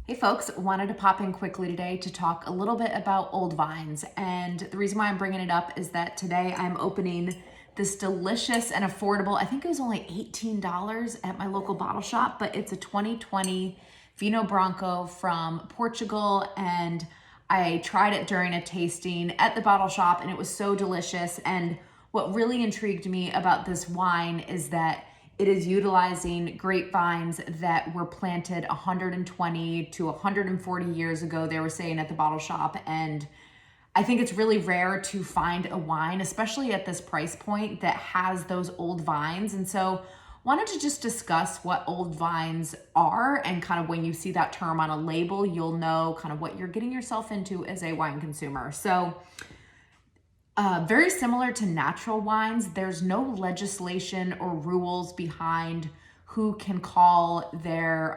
Hey folks, wanted to pop in quickly today to talk a little bit about old vines. And the reason why I'm bringing it up is that today I'm opening this delicious and affordable, I think it was only $18 at my local bottle shop, but it's a 2020 Vino Branco from Portugal. And I tried it during a tasting at the bottle shop and it was so delicious. And what really intrigued me about this wine is that it is utilizing grapevines that were planted 120 to 140 years ago, they were saying at the bottle shop. And I think it's really rare to find a wine, especially at this price point, that has those old vines. And so wanted to just discuss what old vines are, and kind of when you see that term on a label, you'll know kind of what you're getting yourself into as a wine consumer. So very similar to natural wines, there's no legislation or rules behind who can call their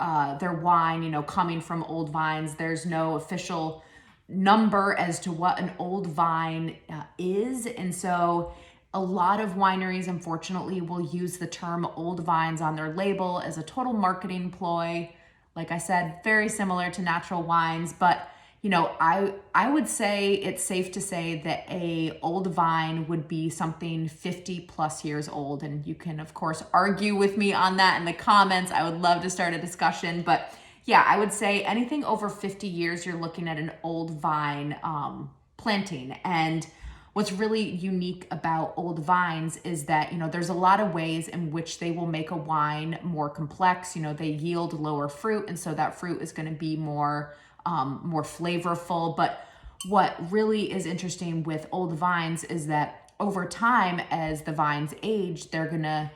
wine, coming from old vines. There's no official number as to what an old vine is. And so a lot of wineries, unfortunately, will use the term old vines on their label as a total marketing ploy. Like I said, very similar to natural wines, but I would say it's safe to say that a old vine would be something 50 plus years old. And you can, of course, argue with me on that in the comments. I would love to start a discussion. But yeah, I would say anything over 50 years, you're looking at an old vine planting. And what's really unique about old vines is that, there's a lot of ways in which they will make a wine more complex. They yield lower fruit. And so that fruit is going to be more flavorful. But what really is interesting with old vines is that over time, as the vines age, they're gonna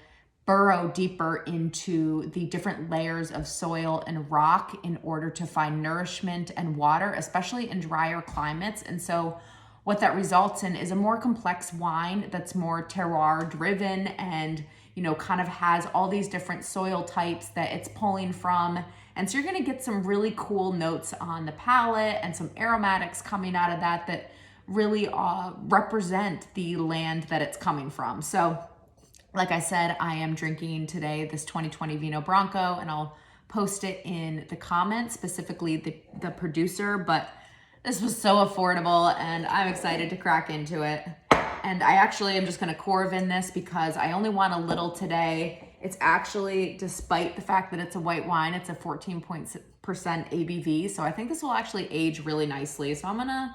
burrow deeper into the different layers of soil and rock in order to find nourishment and water, especially in drier climates. And so what that results in is a more complex wine that's more terroir driven and, kind of has all these different soil types that it's pulling from. And so you're gonna get some really cool notes on the palate and some aromatics coming out of that really represent the land that it's coming from. So like I said, I am drinking today this 2020 Vino Branco, and I'll post it in the comments, specifically the producer, but this was so affordable and I'm excited to crack into it. And I actually am just gonna Corvin this because I only want a little today. It's actually, despite the fact that it's a white wine, it's a 14% ABV. So I think this will actually age really nicely. So I'm gonna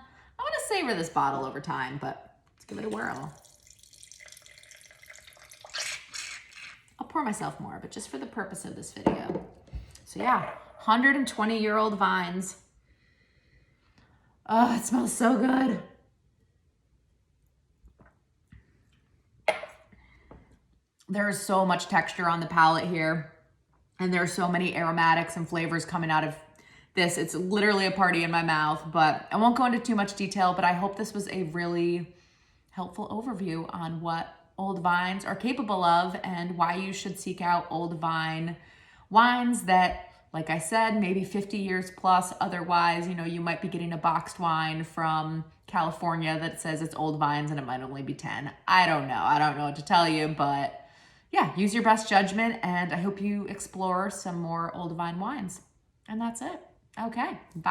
savor this bottle over time, but let's give it a whirl. I'll pour myself more, but just for the purpose of this video. So yeah, 120-year-old vines. Oh, it smells so good. There's so much texture on the palate here, and there's so many aromatics and flavors coming out of this. It's literally a party in my mouth, but I won't go into too much detail, but I hope this was a really helpful overview on what old vines are capable of and why you should seek out old vine wines that, like I said, maybe 50 years plus. Otherwise, you might be getting a boxed wine from California that says it's old vines and it might only be 10. I don't know what to tell you, but yeah, use your best judgment, and I hope you explore some more old vine wines. And that's it. Okay, bye.